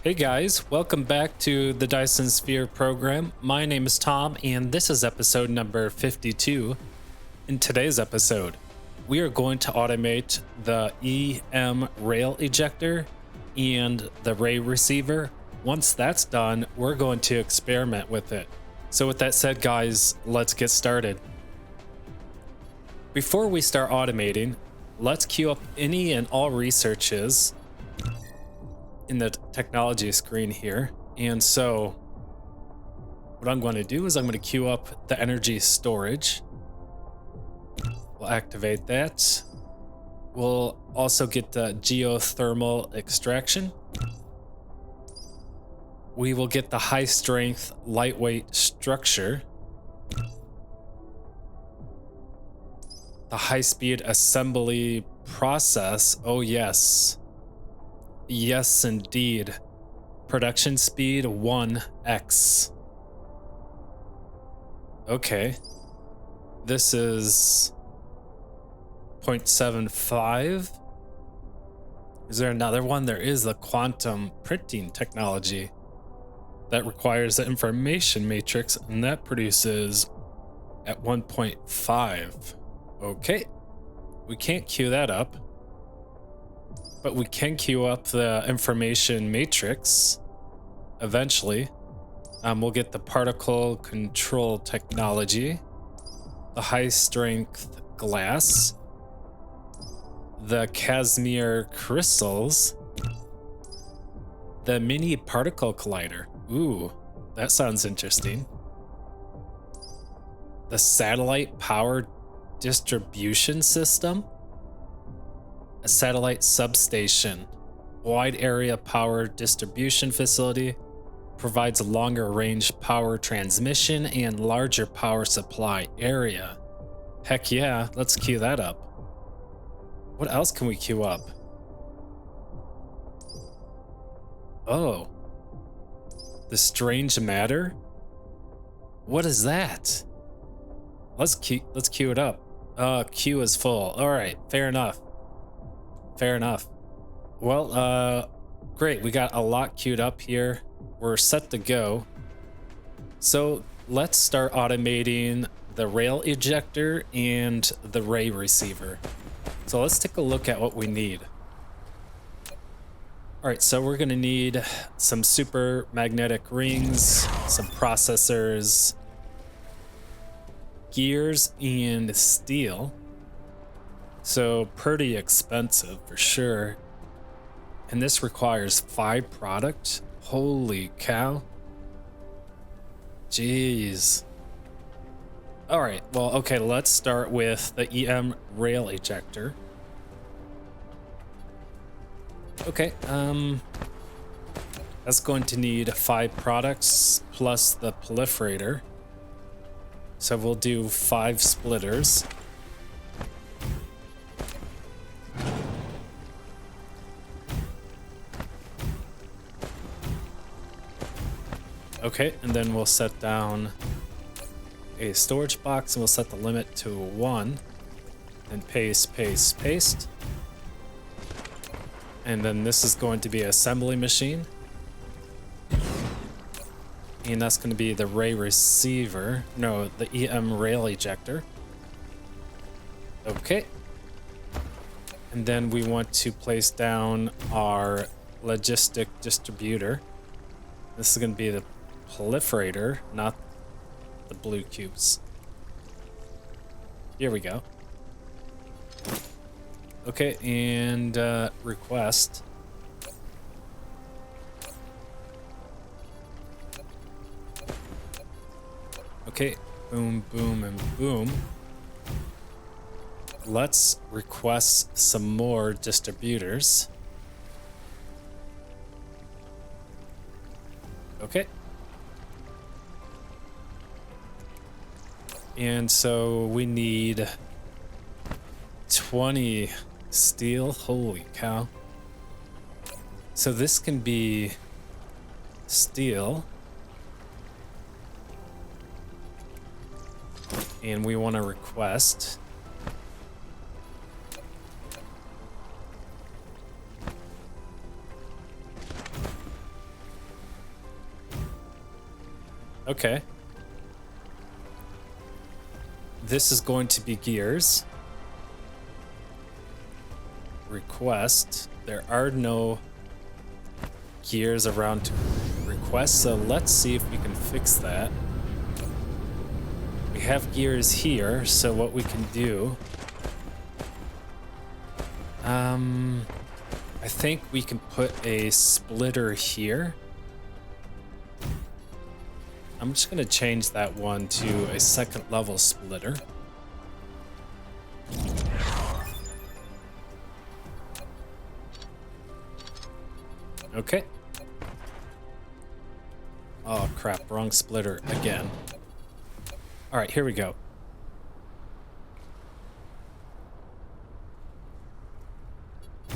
Hey guys, welcome back to the Dyson Sphere Program. My name is Tom, and this is episode number 52. In today's episode, we are going to automate the EM rail ejector and the ray receiver. Once that's done, we're going to experiment with it. So with that said, guys, let's get started. Before we start automating, let's queue up any and all researches in the technology screen here. And so what I'm going to do is I'm going to queue up the energy storage. We'll activate that. We'll also get the geothermal extraction. We will get the high strength, lightweight structure. The high speed assembly process. Oh yes. Yes, indeed. Production speed 1x. Okay. This is 0.75. Is there another one? There is the quantum printing technology that requires the information matrix, and that produces at 1.5. Okay. We can't queue that up. But we can queue up the information matrix eventually. We'll get the particle control technology, the high strength glass, the Casimir crystals, the mini particle collider. Ooh, that sounds interesting. The satellite power distribution system. A satellite substation, wide area power distribution facility, provides a longer range power transmission and larger power supply area. Heck yeah, let's queue that up. What else can we queue up? Oh, the strange matter? What is that? Let's queue it up. Queue is full. All right, fair enough. Fair enough. Well, great. We got a lot queued up here. We're set to go. So let's start automating the rail ejector and the ray receiver. So let's take a look at what we need. All right, so we're gonna need some super magnetic rings, some processors, gears, and steel. So pretty expensive for sure. And this requires 5 product. Holy cow. Jeez. All right, well, okay, let's start with the EM rail ejector. Okay, that's going to need 5 products plus the proliferator. So we'll do 5 splitters. Okay, and then we'll set down a storage box and we'll set the limit to 1. And paste, paste, paste. And then this is going to be an assembly machine. And that's going to be the ray receiver. No, the EM rail ejector. Okay. And then we want to place down our logistic distributor. This is going to be the proliferator, not the blue cubes. Here we go. Okay, and request. Okay, boom, boom, and boom. Let's request some more distributors. Okay. And so we need 20 steel. Holy cow. So this can be steel. And we want to request Okay. This is going to be gears. Request. There are no gears around to request, so let's see if we can fix that. We have gears here, so what we can do... I think we can put a splitter here. I'm just gonna change that one to a second level splitter. Okay. Oh crap, wrong splitter again. All right, here we go.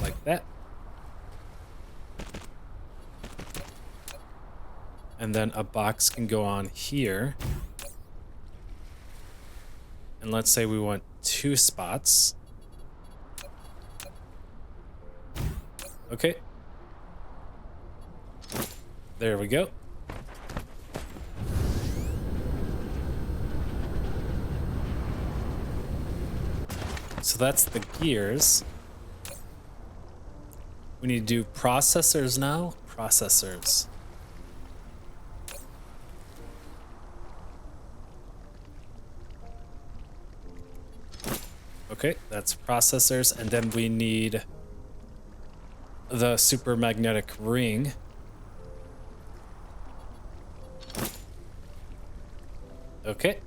Like that. And then a box can go on here. And let's say we want 2 spots. Okay. There we go. So that's the gears. We need to do processors now. Processors. Okay, that's processors, and then we need the super magnetic ring. Okay.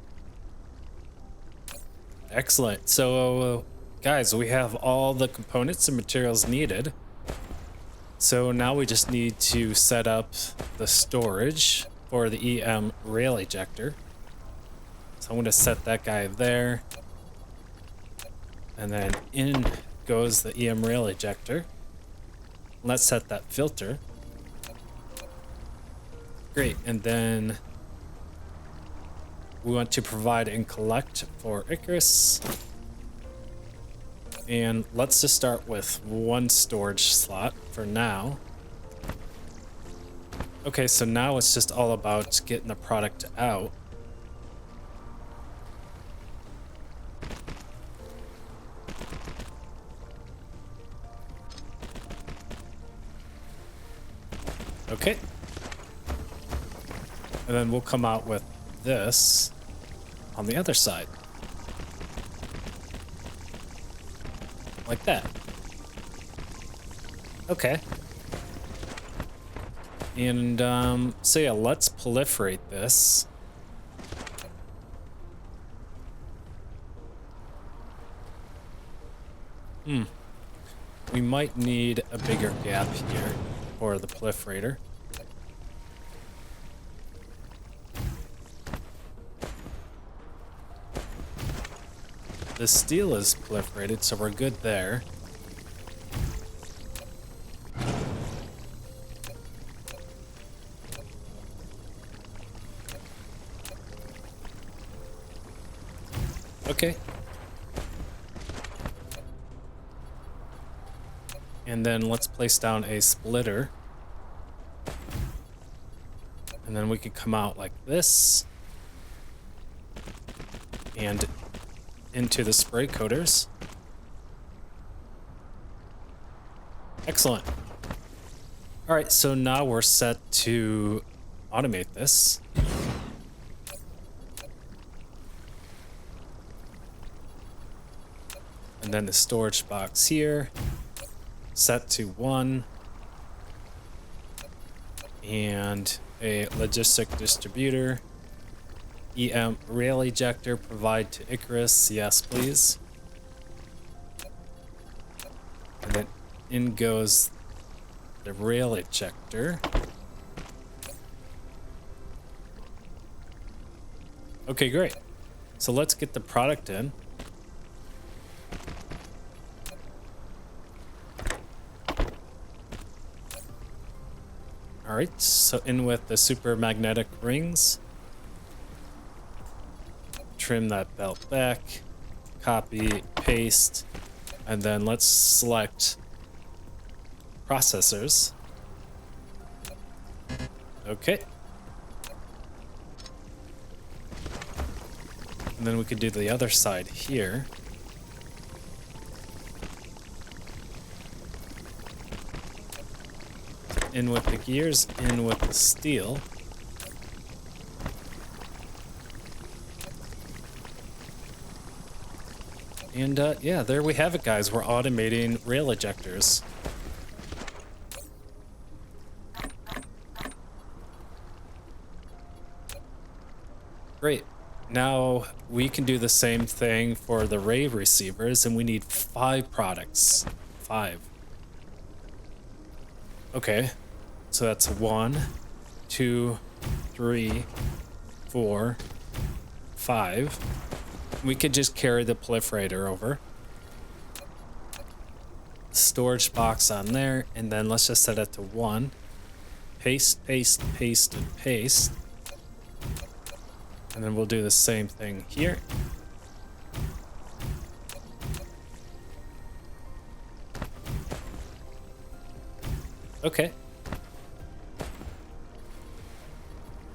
Excellent. So, guys, we have all the components and materials needed. So now we just need to set up the storage for the EM rail ejector. So I'm going to set that guy there. And then in goes the EM rail ejector. Let's set that filter. Great. And then we want to provide and collect for Icarus. And let's just start with 1 storage slot for now. Okay, so now it's just all about getting the product out. Okay. And then we'll come out with this on the other side. Like that. Okay. And so yeah, let's proliferate this. We might need a bigger gap here for the proliferator. The steel is proliferated, so we're good there. Okay. And then let's place down a splitter. And then we could come out like this. And into the spray coaters. Excellent. All right, so now we're set to automate this. And then the storage box here, set to 1. And a logistic distributor. EM rail ejector provide to Icarus, yes please. And then in goes the rail ejector. Okay, great. So let's get the product in. All right, so in with the super magnetic rings. Trim that belt back, copy, paste, and then let's select processors. Okay. And then we could do the other side here. In with the gears, in with the steel. And yeah, there we have it, guys. We're automating rail ejectors. Great. Now we can do the same thing for the ray receivers, and we need 5 products. 5. Okay. So that's 1, 2, 3, 4, 5. We could just carry the proliferator over. Storage box on there, and then let's just set it to 1. Paste, paste, paste, and paste. And then we'll do the same thing here. Okay.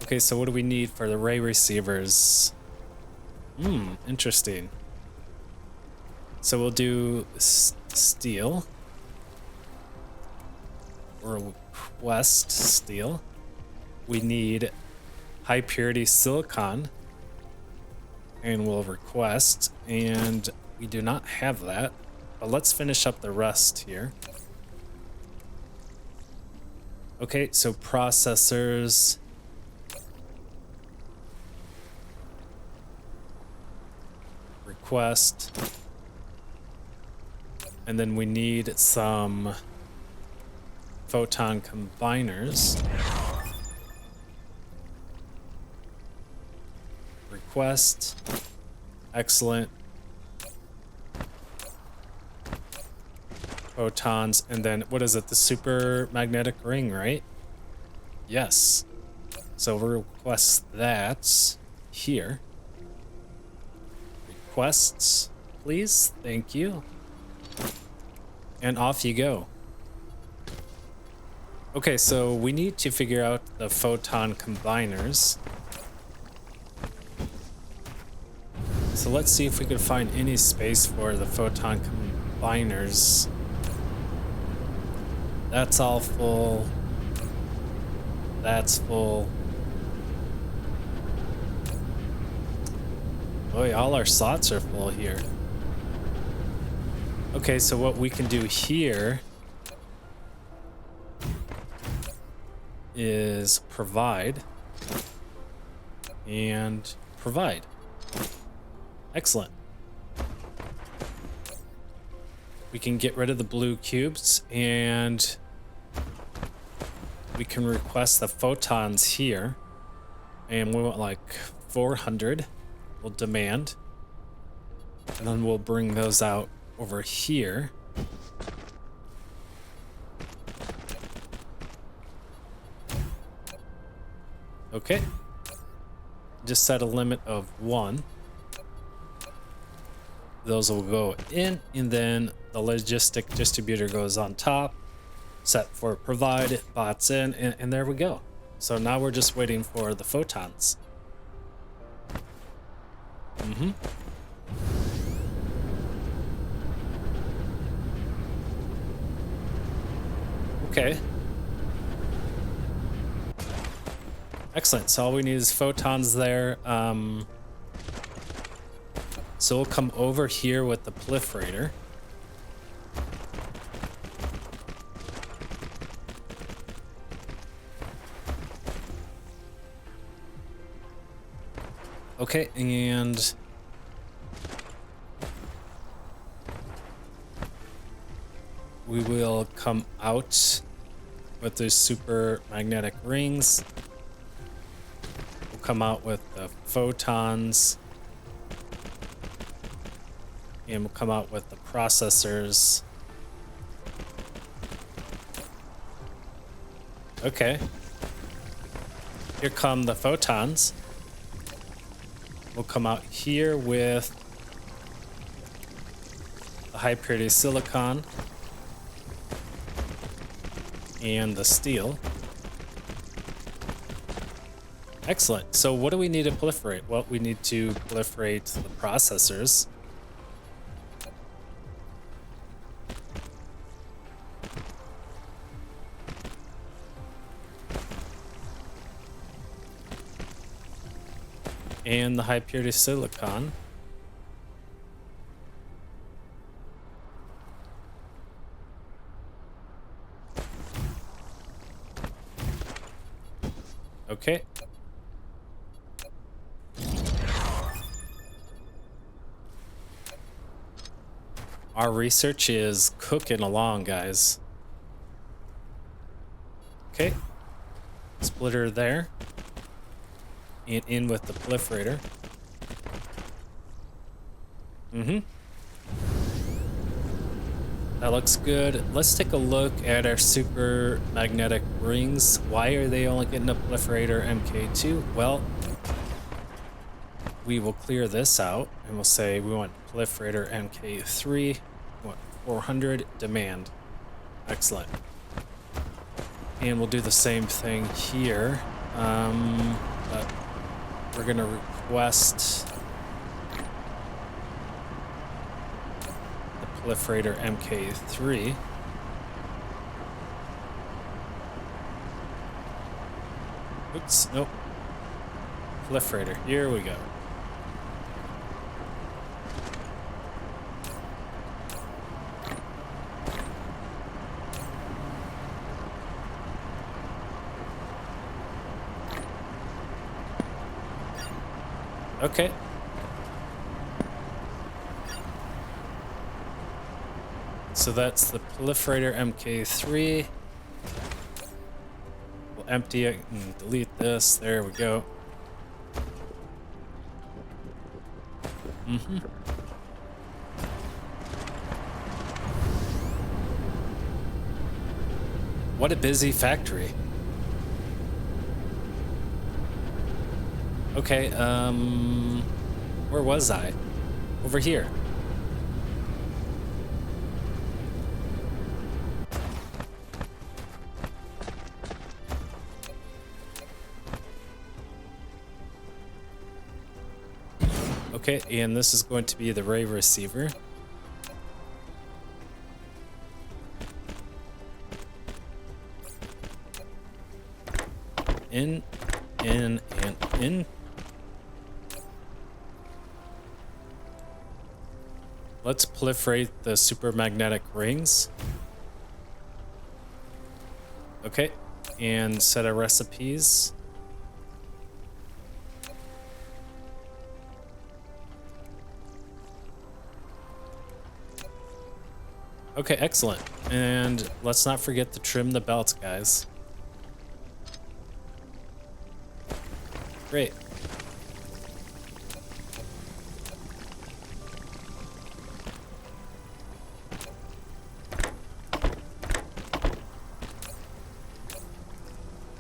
Okay, so what do we need for the ray receivers? Interesting. So we'll do steel. Or request steel. We need high purity silicon. And we'll request. And we do not have that. But let's finish up the rest here. Okay, so processors. Request. And then we need some photon combiners. Request. Excellent. Photons, and then what is it? The super magnetic ring, right? Yes. So we'll request that here. Requests, please. Thank you. And off you go. Okay, so we need to figure out the photon combiners. So let's see if we could find any space for the photon combiners. That's all full. That's full. Boy, all our slots are full here. Okay, so what we can do here is provide and provide. Excellent. We can get rid of the blue cubes, and we can request the photons here. And we want like 400. We'll demand. And then we'll bring those out over here. Okay. Just set a limit of 1. Those will go in, and then the logistic distributor goes on top. Set for provide, bots in, and there we go. So now we're just waiting for the photons. Okay. Excellent. So all we need is photons there. So we'll come over here with the proliferator. Okay, and we will come out with the super magnetic rings. We'll come out with the photons. And we'll come out with the processors. Okay. Here come the photons. We'll come out here with the high purity silicon and the steel. Excellent. So what do we need to proliferate? Well, we need to proliferate the processors. And the high purity silicon. Okay. Our research is cooking along, guys. Okay. Splitter there. And in with the proliferator. That looks good. Let's take a look at our super magnetic rings. Why are they only getting a proliferator MK2? Well, we will clear this out and we'll say we want proliferator MK3. We want 400 demand. Excellent. And we'll do the same thing here. But we're gonna request the proliferator MK3. Oops, nope. Proliferator, here we go. Okay. So that's the proliferator MK3. We'll empty it and delete this. There we go. What a busy factory. Okay, where was I? Over here. Okay, and this is going to be the ray receiver. In, and in. Let's proliferate the supermagnetic rings. Okay, and set our recipes. Okay, excellent. And let's not forget to trim the belts, guys. Great.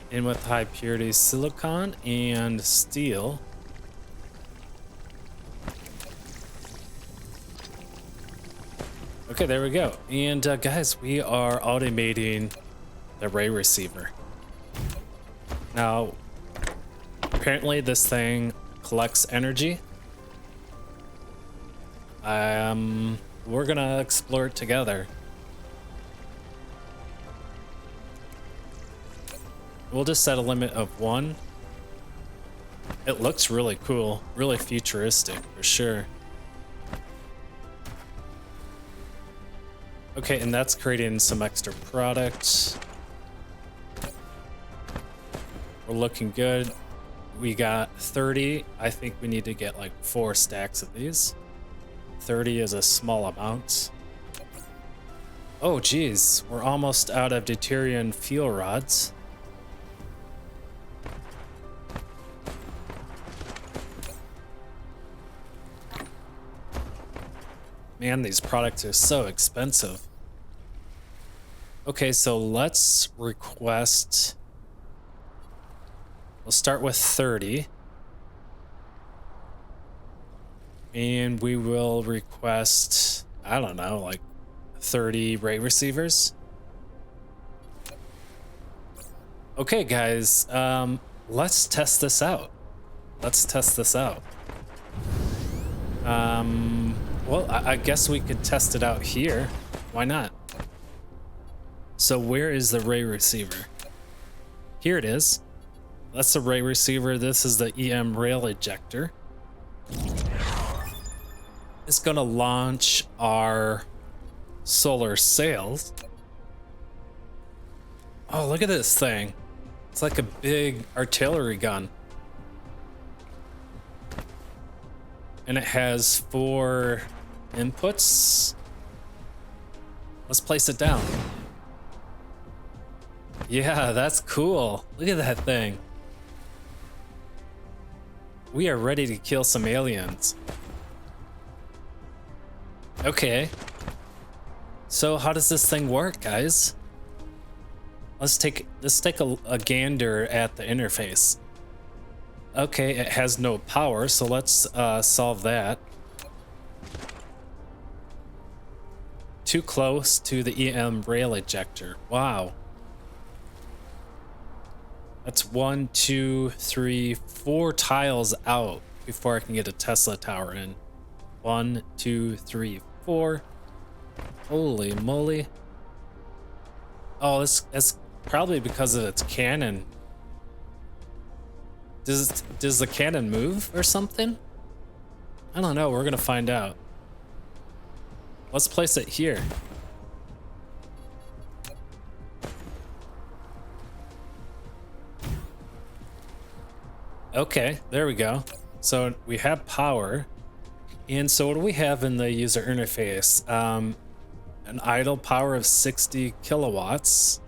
In with high purity silicon and steel. Okay, there we go. And guys, we are automating the ray receiver. Now, apparently this thing collects energy. We're gonna explore it together. We'll just set a limit of 1. It looks really cool, really futuristic for sure. Okay, and that's creating some extra product. We're looking good. We got 30. I think we need to get like 4 stacks of these. 30 is a small amount. Oh geez, we're almost out of deuterium fuel rods. Man, these products are so expensive. Okay, so let's request. We'll start with 30. And we will request, I don't know, like 30 ray receivers. Okay, guys, let's test this out. Let's test this out. Well, I guess we could test it out here. Why not? So where is the ray receiver? Here it is. That's the ray receiver. This is the EM rail ejector. It's gonna launch our solar sails. Oh, look at this thing. It's like a big artillery gun. And it has 4 inputs. Let's place it down. Yeah, that's cool. Look at that thing. We are ready to kill some aliens. Okay. So how does this thing work, guys? Let's take a gander at the interface. Okay, it has no power, so let's solve that. Too close to the EM rail ejector. Wow. That's 1, 2, 3, 4 tiles out before I can get a Tesla tower in. 1, 2, 3, 4. Holy moly. Oh, it's probably because of its cannon. Does the cannon move or something? I don't know. We're gonna find out. Let's place it here. Okay, there we go. So we have power. And so what do we have in the user interface? An idle power of 60 kilowatts.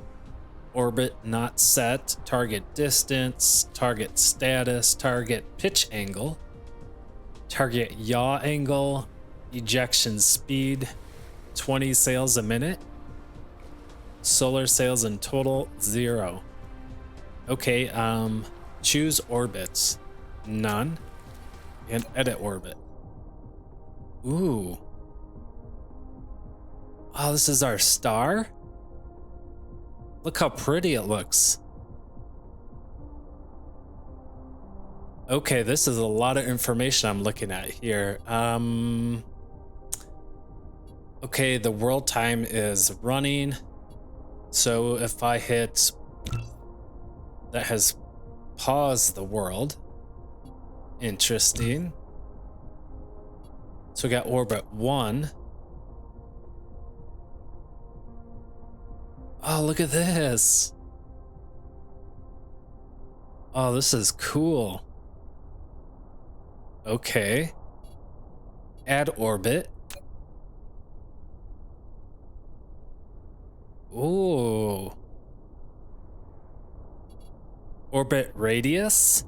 Orbit not set, target distance, target status, target pitch angle, target yaw angle, ejection speed, 20 sails a minute, solar sails in total 0. Okay, choose orbits, none, and edit orbit. Ooh. Oh, this is our star? Look how pretty it looks. Okay, this is a lot of information I'm looking at here. Okay, the world time is running. So if I hit, that has paused the world. Interesting. So we got orbit 1. Oh, look at this. Oh, this is cool. Okay. Add orbit. Ooh. Orbit radius.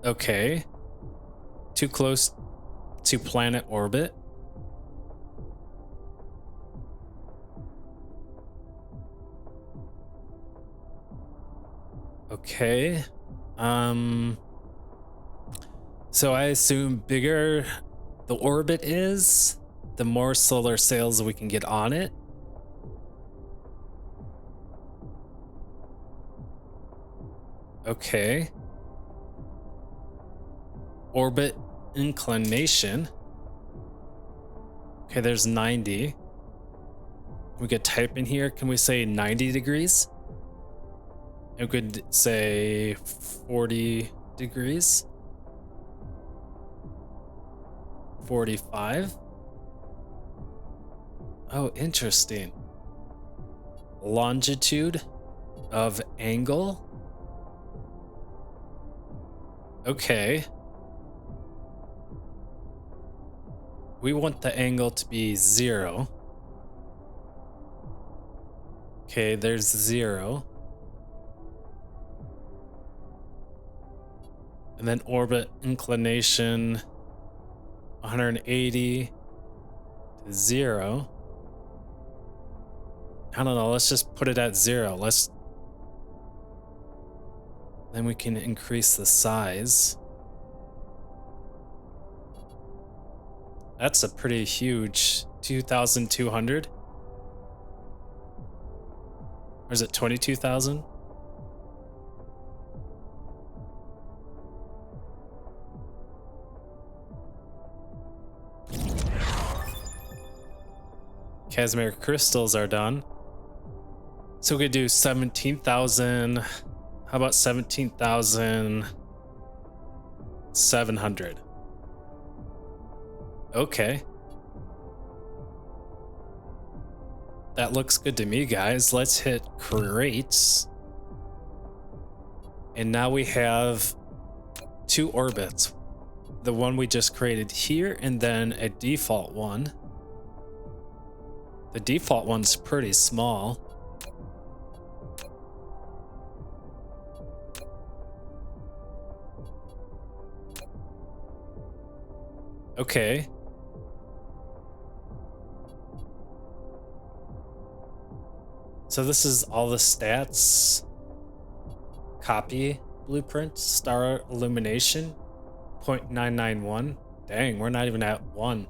Okay. Too close to planet orbit. Okay. So I assume bigger the orbit is, the more solar sails we can get on it. Okay. Orbit inclination. Okay, there's 90. We could type in here. Can we say 90 degrees? We could say 40 degrees. 45. Oh, interesting. Longitude of angle. Okay. We want the angle to be 0. Okay, there's 0. And then orbit inclination 180 to 0. I don't know, let's just put it at 0. Then we can increase the size. That's a pretty huge 2,200. Or is it 22,000? Casimir crystals are done. So we could do 17,000. How about 17,700? Okay. That looks good to me, guys. Let's hit create. And now we have 2 orbits. The one we just created here, and then a default one. The default one's pretty small. Okay. So this is all the stats. Copy blueprint, star illumination, 0.991. Dang, we're not even at 1.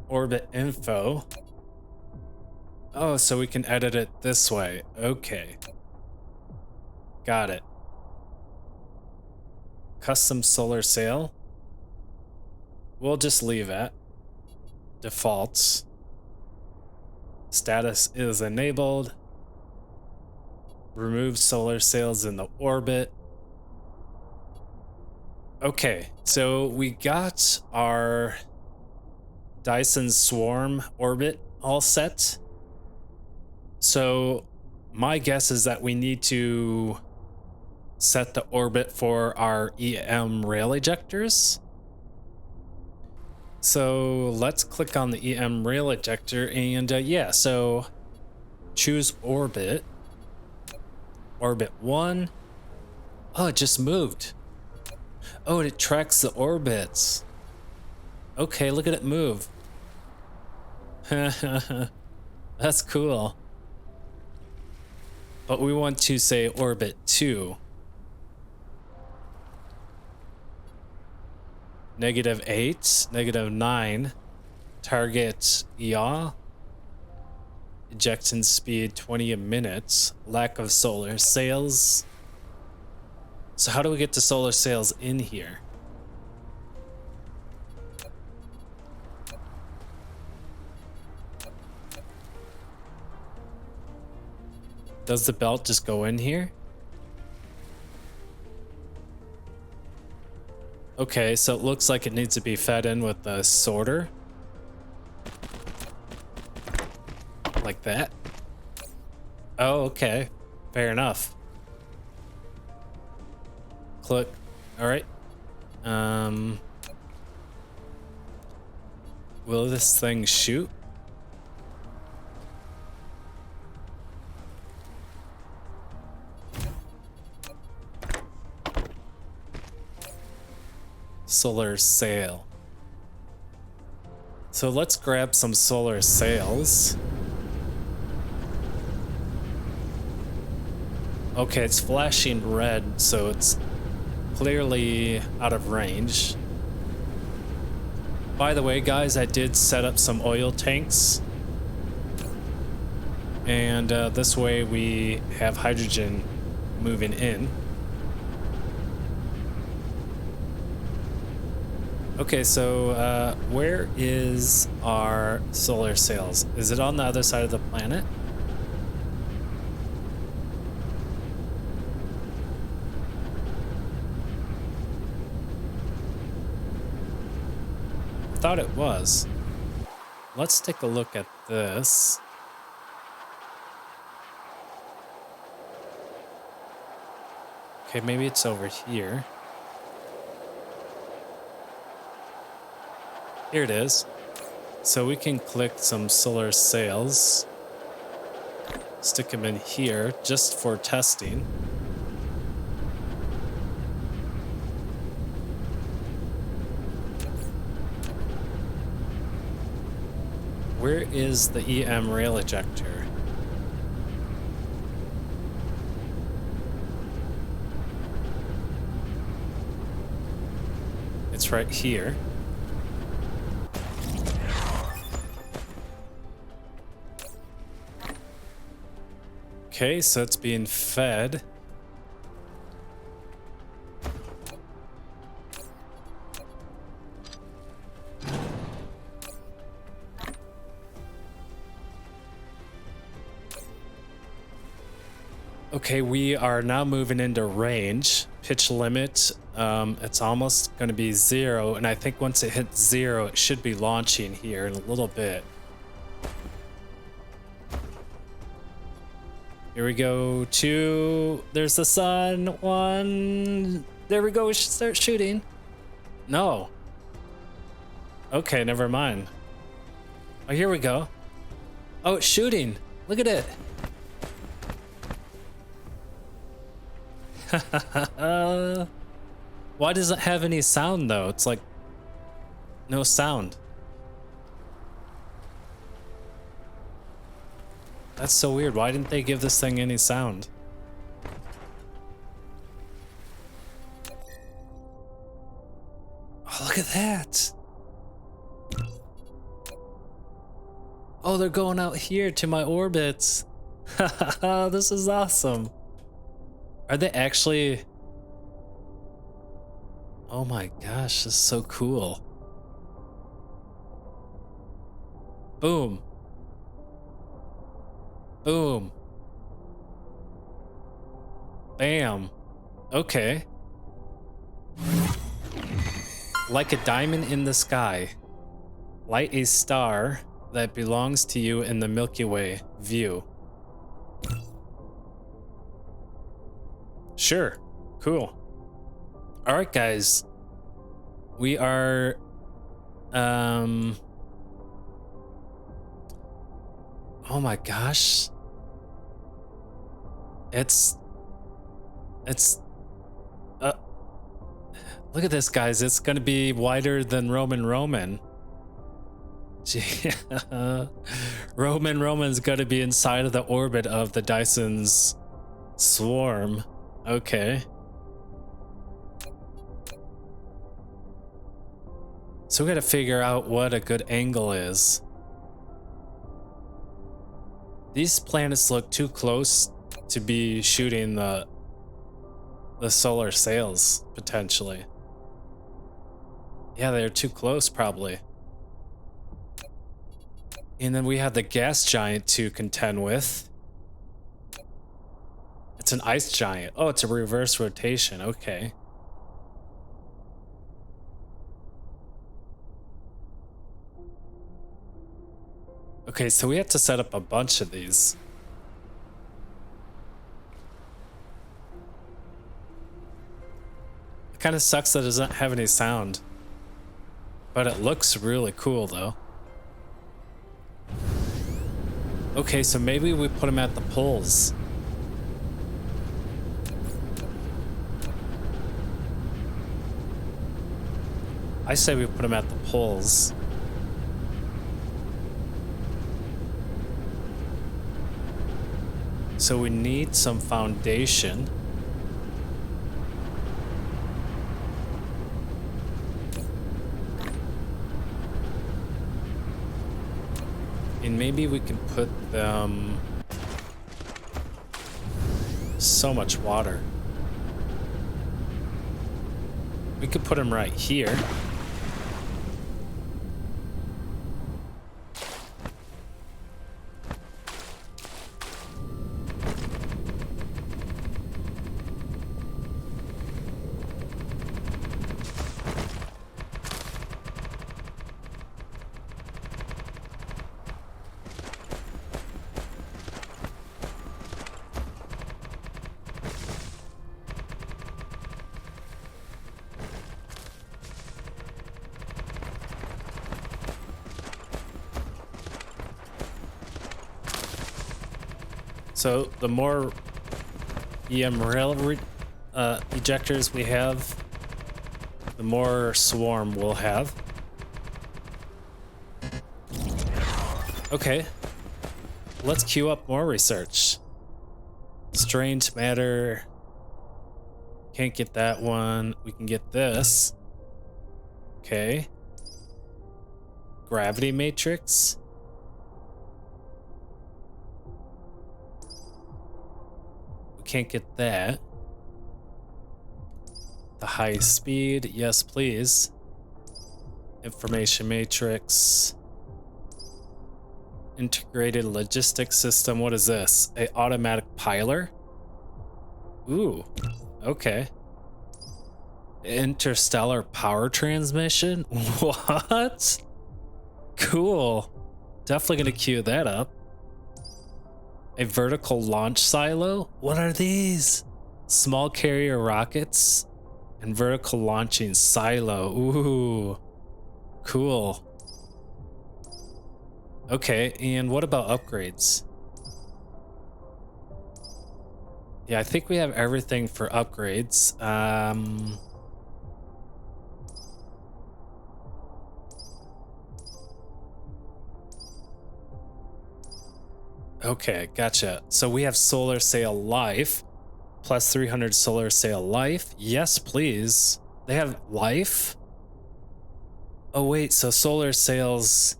Orbit info. Oh, so we can edit it this way. Okay. Got it. Custom solar sail. We'll just leave it. Defaults. Status is enabled. Remove solar sails in the orbit. Okay, so we got our Dyson Swarm orbit all set. So my guess is that we need to set the orbit for our EM rail ejectors. So let's click on the EM rail ejector and yeah, so choose orbit. Orbit 1. Oh, it just moved. Oh, it tracks the orbits. Okay, look at it move. That's cool. But we want to say orbit 2. -8, -9. Target yaw. Ejection speed 20 a minute. Lack of solar sails. So how do we get to solar sails in here? Does the belt just go in here? Okay, so it looks like it needs to be fed in with the sorter. Like that. Oh, okay. Fair enough. Click. All right. Will this thing shoot? Solar sail. So let's grab some solar sails. Okay, it's flashing red, so it's clearly out of range. By the way, guys, I did set up some oil tanks. And this way we have hydrogen moving in. Okay, so where is our solar sails? Is it on the other side of the planet? I thought it was. Let's take a look at this. Okay, maybe it's over here. Here it is. So we can click some solar sails, stick them in here just for testing. Where is the EM rail ejector? It's right here. Okay, so it's being fed. Okay, we are now moving into range. Pitch limit, it's almost going to be 0, and I think once it hits 0, it should be launching here in a little bit. Here we go, 2, there's the sun, 1, there we go, we should start shooting. No. Okay, never mind. Oh, here we go. Oh, it's shooting, look at it. Why does it have any sound though? It's like no sound. That's so weird. Why didn't they give this thing any sound? Oh, look at that. Oh, they're going out here to my orbits. This is awesome. Are they actually... Oh my gosh, this is so cool. Boom. Boom. Bam. Okay. Like a diamond in the sky. Light a star that belongs to you in the Milky Way view. Sure. Cool. All right, guys. We are oh my gosh. It's look at this, guys. It's going to be wider than Roman. Gee. Roman's going to be inside of the orbit of the Dyson's swarm. Okay. So we got to figure out what a good angle is. These planets look too close to be shooting the solar sails, potentially. Yeah, they're too close, probably. And then we have the gas giant to contend with. It's an ice giant. Oh, it's a reverse rotation. Okay. Okay, so we have to set up a bunch of these. It kind of sucks that it doesn't have any sound. But it looks really cool, though. Okay, so maybe we put them at the poles. I say we put them at the poles. So we need some foundation. And maybe we can put them... So much water. We could put them right here. So the more EM rail ejectors we have, the more swarm we'll have. Okay, let's queue up more research. Strange matter. Can't get that one. We can get this. Okay. Gravity matrix. can't get that. The high speed, yes please. Information matrix. Integrated logistics system, what is this? A automatic piler? Ooh, okay. Interstellar power transmission? What? Cool. Definitely gonna queue that up. A vertical launch silo? What are these? Small carrier rockets and vertical launching silo. Ooh, cool. Okay, and what about upgrades? Yeah, I think we have everything for upgrades. Okay, gotcha. So we have solar sail life, plus 300 solar sail life. Yes, please. They have life? Oh wait, so solar sails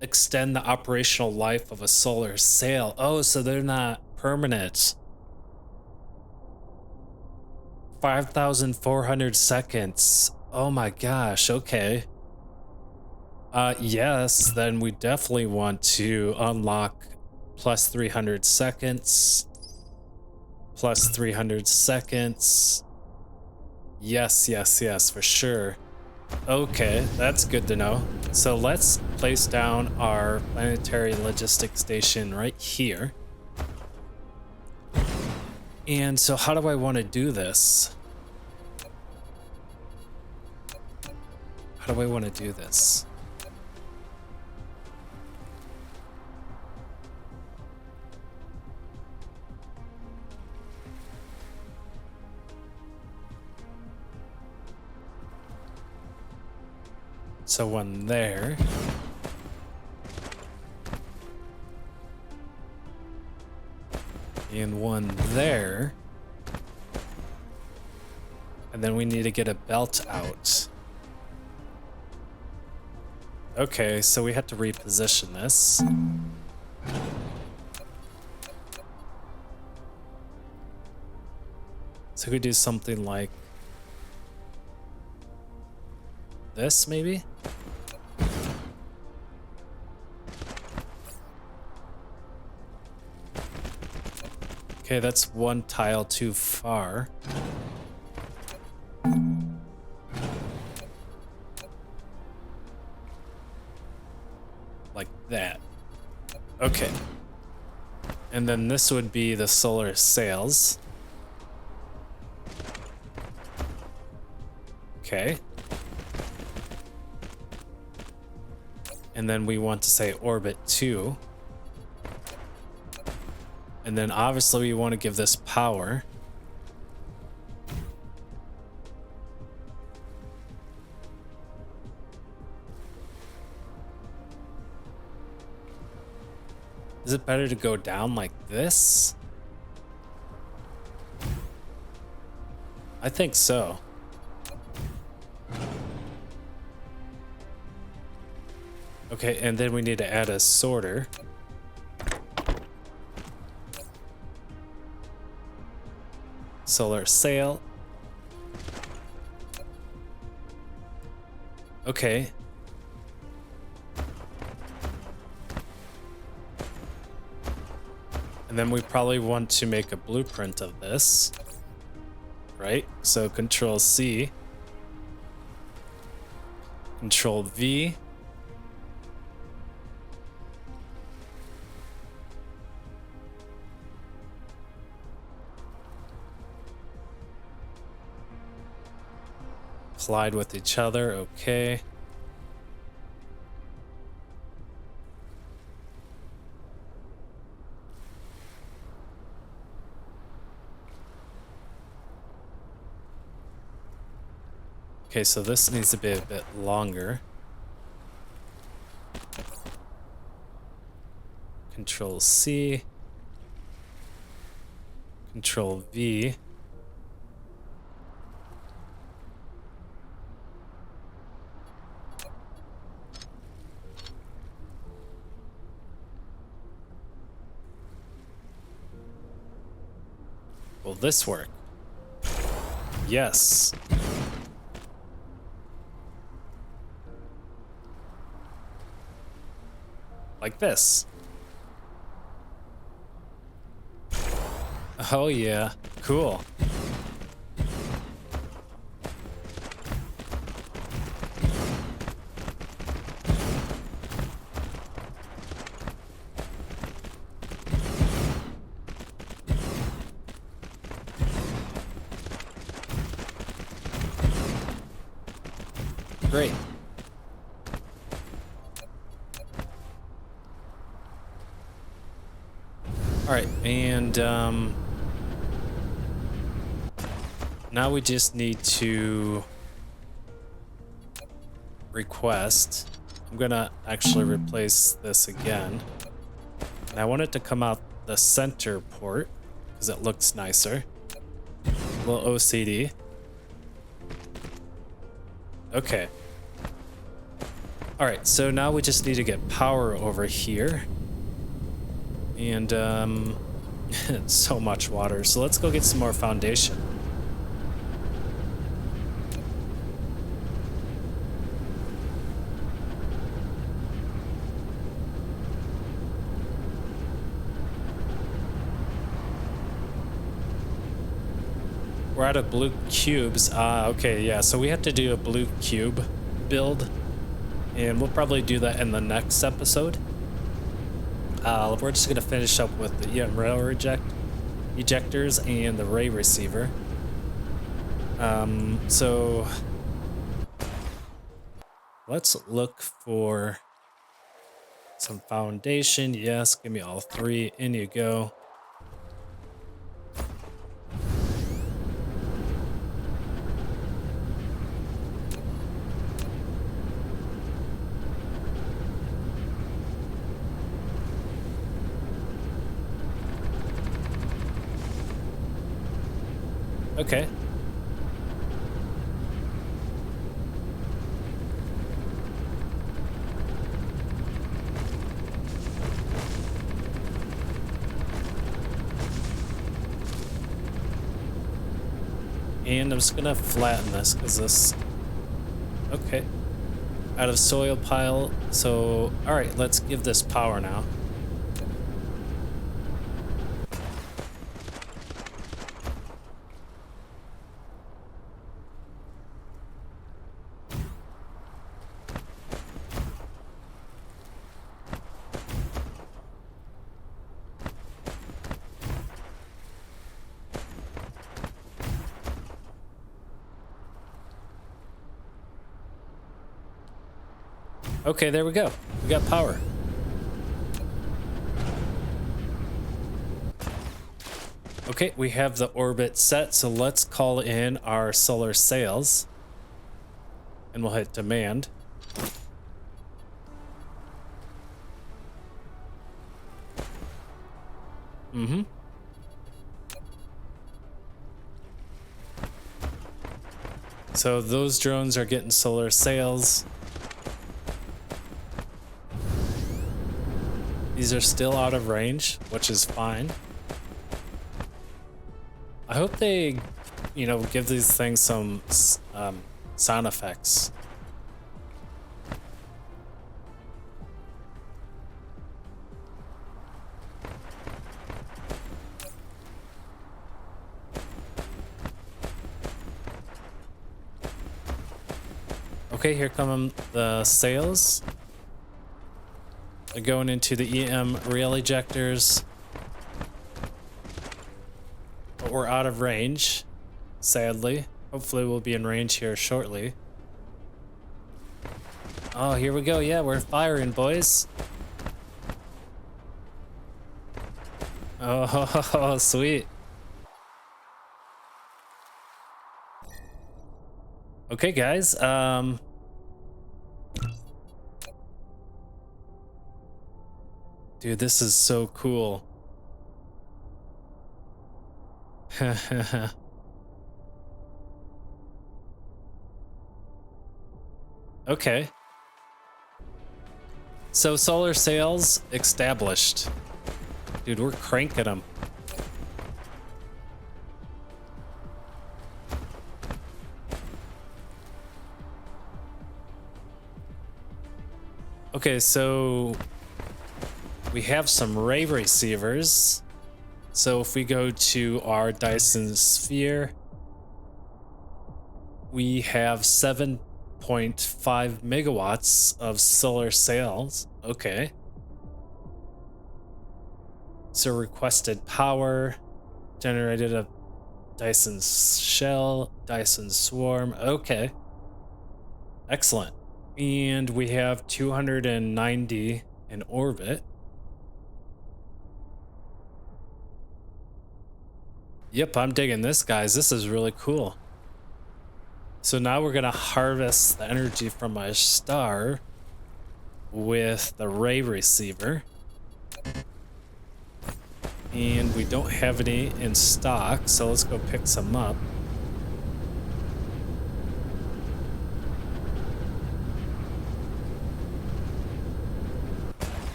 extend the operational life of a solar sail. Oh, so they're not permanent. 5,400 seconds. Oh my gosh, okay. Yes, then we definitely want to unlock plus 300 seconds. Plus 300 seconds. Yes, yes, yes, for sure. Okay, that's good to know. So let's place down our planetary logistics station right here. And so how do I want to do this? How do I want to do this? So one there. And one there. And then we need to get a belt out. Okay, so we have to reposition this. So we could do something like this, maybe? Okay, that's one tile too far. Like that. Okay. And then this would be the solar sails. Okay. And then we want to say orbit 2. And then obviously we want to give this power. Is it better to go down like this? I think so. Okay, and then we need to add a sorter. Solar sail. Okay. And then we probably want to make a blueprint of this, right? So Control C, Control V. Collide with each other, okay. Okay, so this needs to be a bit longer. Control C. Control V. Will this work? Yes. Like this. Oh yeah, cool. Great. All right, and now we just need to request. I'm gonna actually replace this again. And I want it to come out the center port because it looks nicer. A little OCD. Okay. All right, so now we just need to get power over here. And so much water. So let's go get some more foundation. We're out of blue cubes. Okay, yeah, so we have to do a blue cube build. And we'll probably do that in the next episode. We're just gonna finish up with the rail ejectors and the ray receiver. So let's look for some foundation. Yes, give me all three. In you go. Okay. And I'm just gonna flatten this because this. Okay. Out of soil pile. So, all right, let's give this power now. Okay, there we go. We got power. Okay, we have the orbit set, so let's call in our solar sails. And we'll hit demand. Mm-hmm. So those drones are getting solar sails. These are still out of range, which is fine. I hope they, give these things some sound effects. Okay, here come the sails. They're going into the EM rail ejectors. But we're out of range, sadly. Hopefully we'll be in range here shortly. Oh, here we go. Yeah, we're firing, boys. Oh, sweet. Okay, guys. Dude, this is so cool. Okay. So solar sails established. Dude, we're cranking them. Okay, so we have some ray receivers. So if we go to our Dyson Sphere, we have 7.5 megawatts of solar cells. Okay. So requested power, generated a Dyson shell, Dyson swarm. Okay. Excellent. And we have 290 in orbit. Yep, I'm digging this, guys. This is really cool. So now we're gonna harvest the energy from my star with the ray receiver. And we don't have any in stock, so let's go pick some up.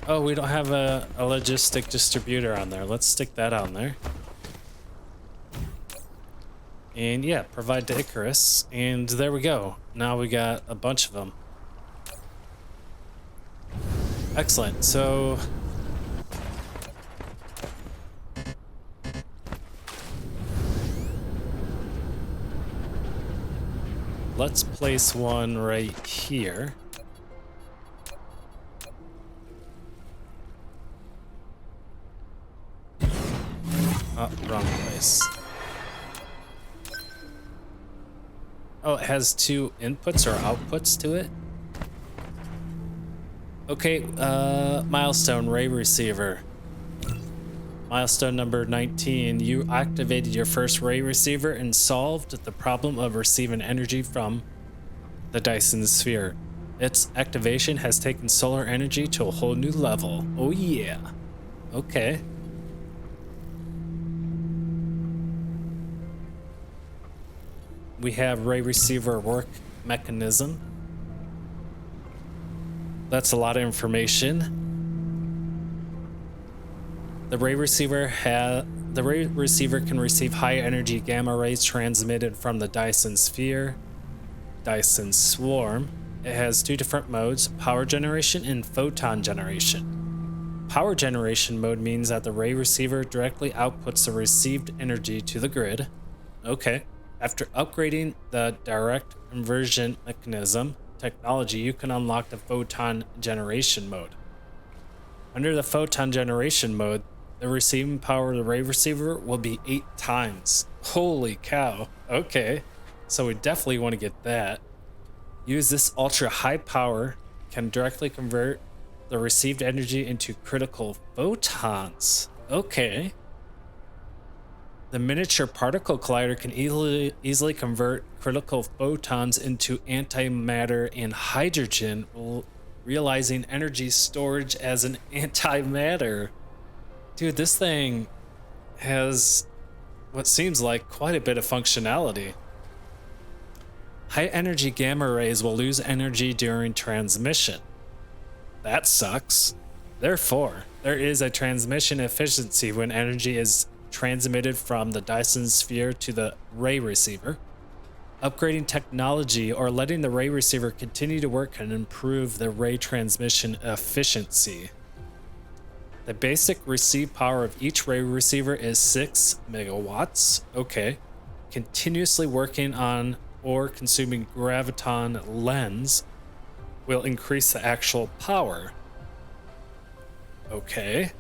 Oh, we don't have a logistic distributor on there. Let's stick that on there. And yeah, provide to Icarus. And there we go. Now we got a bunch of them. Excellent. So let's place one right here. Oh, wrong place. Oh, it has two inputs or outputs to it? Okay, milestone ray receiver. Milestone number 19. You activated your first ray receiver and solved the problem of receiving energy from the Dyson Sphere. Its activation has taken solar energy to a whole new level. Oh yeah. Okay. We have ray receiver work mechanism. That's a lot of information. The ray receiver can receive high energy gamma rays transmitted from the Dyson Sphere, Dyson swarm. It has two different modes: power generation and photon generation. Power generation mode means that the ray receiver directly outputs the received energy to the grid. Okay. After upgrading the direct conversion mechanism technology, you can unlock the photon generation mode. Under the photon generation mode, the receiving power of the ray receiver will be 8 times. Holy cow. Okay. So we definitely want to get that. Use this ultra high power can directly convert the received energy into critical photons. Okay. The miniature particle collider can easily convert critical photons into antimatter and hydrogen, realizing energy storage as an antimatter. Dude, this thing has what seems like quite a bit of functionality. High energy gamma rays will lose energy during transmission. That sucks. Therefore, there is a transmission efficiency when energy is transmitted from the Dyson Sphere to the ray receiver. Upgrading technology or letting the ray receiver continue to work can improve the ray transmission efficiency. The basic receive power of each ray receiver is 6 megawatts. Okay. Continuously working on or consuming graviton lens will increase the actual power. Okay.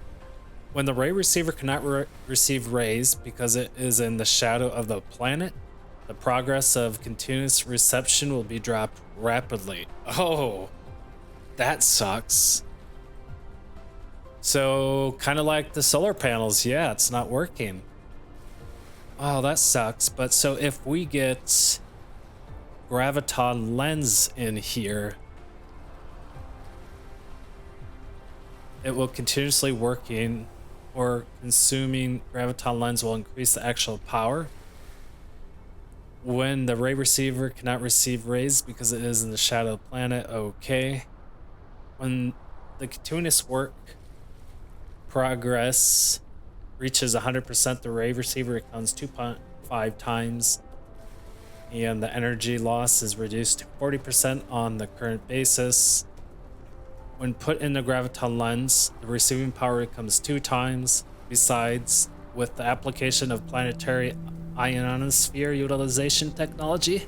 When the ray receiver cannot receive rays because it is in the shadow of the planet, the progress of continuous reception will be dropped rapidly. Oh, that sucks. So, kind of like the solar panels, yeah, it's not working. Oh, that sucks. But so if we get graviton lens in here, it will continuously working or consuming graviton lens will increase the actual power. When the ray receiver cannot receive rays because it is in the shadow of the planet, okay. When the continuous work progress reaches 100%, the ray receiver counts 2.5 times, and the energy loss is reduced to 40% on the current basis. When put in the graviton lens, the receiving power becomes 2 times. Besides, with the application of planetary ionosphere utilization technology,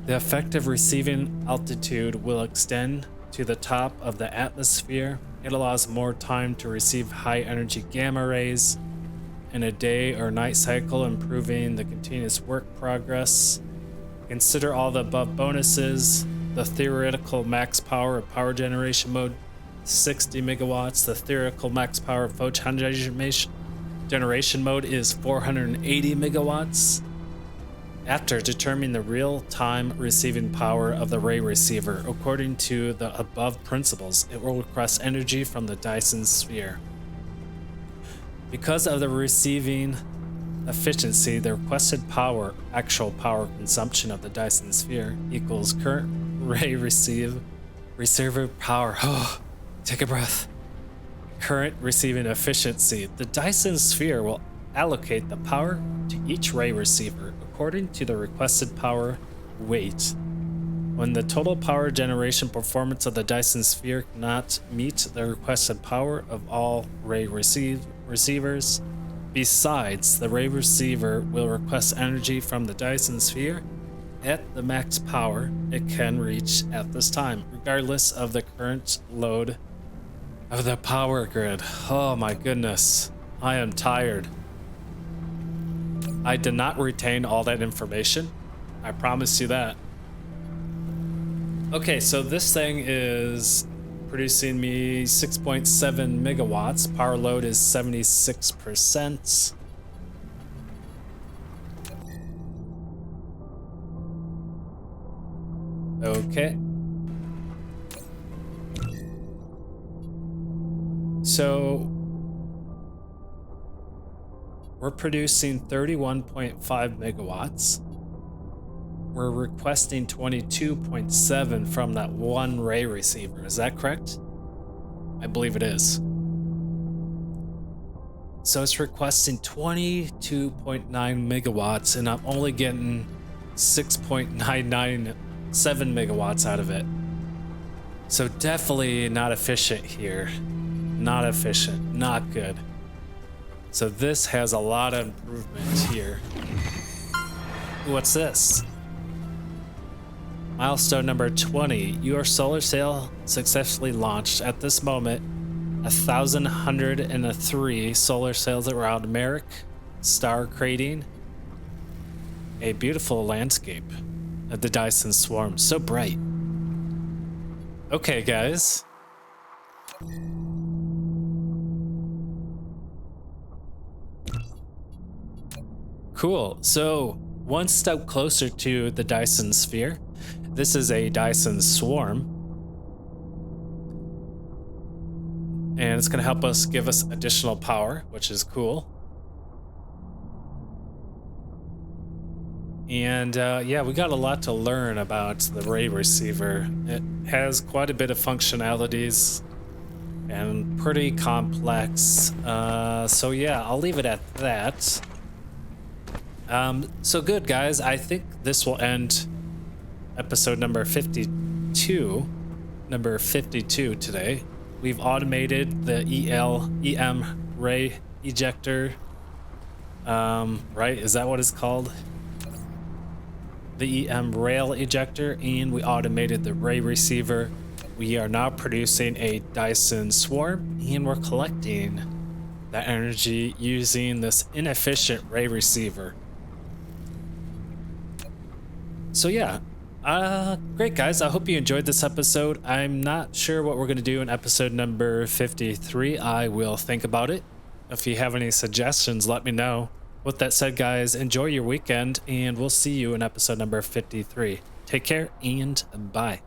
the effective receiving altitude will extend to the top of the atmosphere. It allows more time to receive high energy gamma rays in a day or night cycle, improving the continuous work progress. Consider all the above bonuses. The theoretical max power of power generation mode, 60 megawatts. The theoretical max power of photon generation mode is 480 megawatts. After determining the real-time receiving power of the ray receiver, according to the above principles, it will request energy from the Dyson Sphere. Because of the receiving efficiency, the requested power, actual power consumption of the Dyson Sphere, equals current ray receiver power. Oh, take a breath. Current receiving efficiency. The Dyson Sphere will allocate the power to each ray receiver according to the requested power weight. When the total power generation performance of the Dyson Sphere cannot meet the requested power of all ray receivers, besides, the ray receiver will request energy from the Dyson Sphere at the max power it can reach at this time, regardless of the current load of the power grid. Oh my goodness, I am tired. I did not retain all that information. I promise you that. Okay, so this thing is producing me 6.7 megawatts. Power load is 76%. Okay. So we're producing 31.5 megawatts. We're requesting 22.7 from that one ray receiver. Is that correct? I believe it is. So it's requesting 22.9 megawatts, and I'm only getting 6.997 megawatts out of it. So definitely not efficient here. Not efficient, not good. So this has a lot of improvement here. What's this? Milestone number 20. Your solar sail successfully launched. At this moment, 1,103 solar sails around Merrick Star, creating a beautiful landscape of the Dyson swarm. So bright. Okay, guys. Cool. So one step closer to the Dyson Sphere. This is a Dyson swarm, and it's going to help us give us additional power, which is cool. And yeah, we got a lot to learn about the ray receiver. It has quite a bit of functionalities and pretty complex. So yeah, I'll leave it at that. So good, guys. I think this will end episode number 52 today. We've automated the EM ray ejector, right? Is that what it's called? The EM rail ejector, and we automated the ray receiver. We are now producing a Dyson swarm, and we're collecting that energy using this inefficient ray receiver. So yeah, great, guys. I hope you enjoyed this episode. I'm not sure what we're going to do in episode number 53. I will think about it. If you have any suggestions, let me know. With that said, guys, enjoy your weekend, and we'll see you in episode number 53. Take care, and bye.